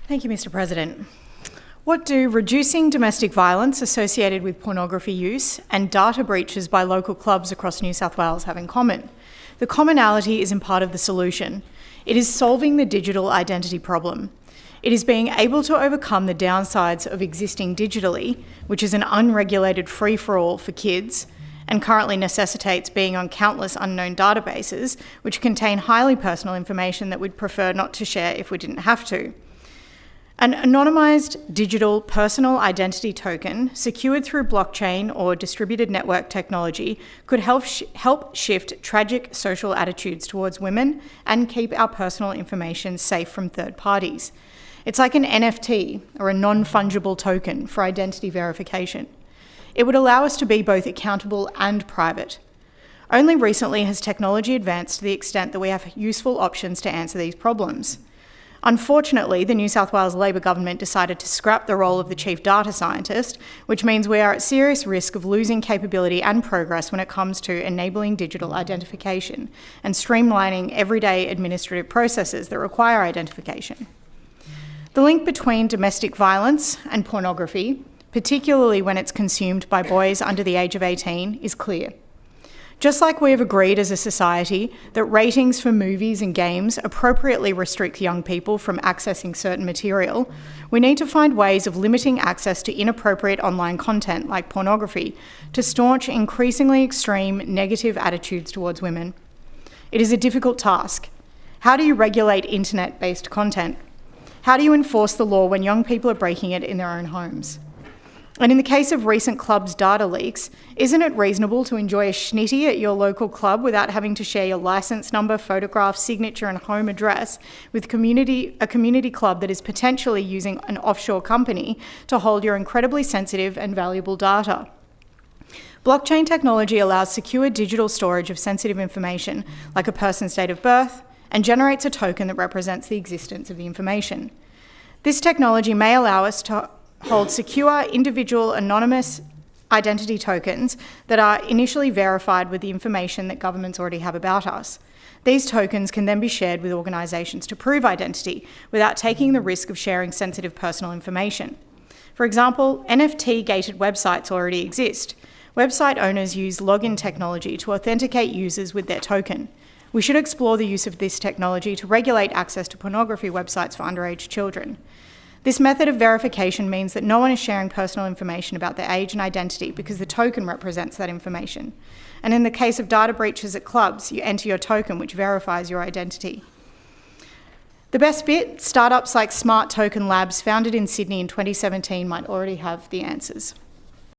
Thank you, Mr. President. What do reducing domestic violence associated with pornography use and data breaches by local clubs across New South Wales have in common? The commonality is in part of the solution. It is solving the digital identity problem. It is being able to overcome the downsides of existing digitally, which is an unregulated free-for-all for kids, and currently necessitates being on countless unknown databases, which contain highly personal information that we'd prefer not to share if we didn't have to. An anonymised digital personal identity token secured through blockchain or distributed network technology could help shift tragic social attitudes towards women and keep our personal information safe from third parties. It's like an NFT, or a non-fungible token, for identity verification. It would allow us to be both accountable and private. Only recently has technology advanced to the extent that we have useful options to answer these problems. Unfortunately, the New South Wales Labor government decided to scrap the role of the chief data scientist, which means we are at serious risk of losing capability and progress when it comes to enabling digital identification and streamlining everyday administrative processes that require identification. The link between domestic violence and pornography, particularly when it's consumed by boys under the age of 18, is clear. Just like we have agreed as a society that ratings for movies and games appropriately restrict young people from accessing certain material, we need to find ways of limiting access to inappropriate online content like pornography to staunch increasingly extreme negative attitudes towards women. It is a difficult task. How do you regulate internet-based content? How do you enforce the law when young people are breaking it in their own homes? And in the case of recent clubs' data leaks, isn't it reasonable to enjoy a schnitty at your local club without having to share your licence number, photograph, signature and home address with a community club that is potentially using an offshore company to hold your incredibly sensitive and valuable data? Blockchain technology allows secure digital storage of sensitive information, like a person's date of birth, and generates a token that represents the existence of the information. This technology may allow us to hold secure, individual, anonymous identity tokens that are initially verified with the information that governments already have about us. These tokens can then be shared with organisations to prove identity without taking the risk of sharing sensitive personal information. For example, NFT-gated websites already exist. Website owners use login technology to authenticate users with their token. We should explore the use of this technology to regulate access to pornography websites for underage children. This method of verification means that no one is sharing personal information about their age and identity because the token represents that information. And in the case of data breaches at clubs, you enter your token, which verifies your identity. The best bit, startups like Smart Token Labs, founded in Sydney in 2017, might already have the answers.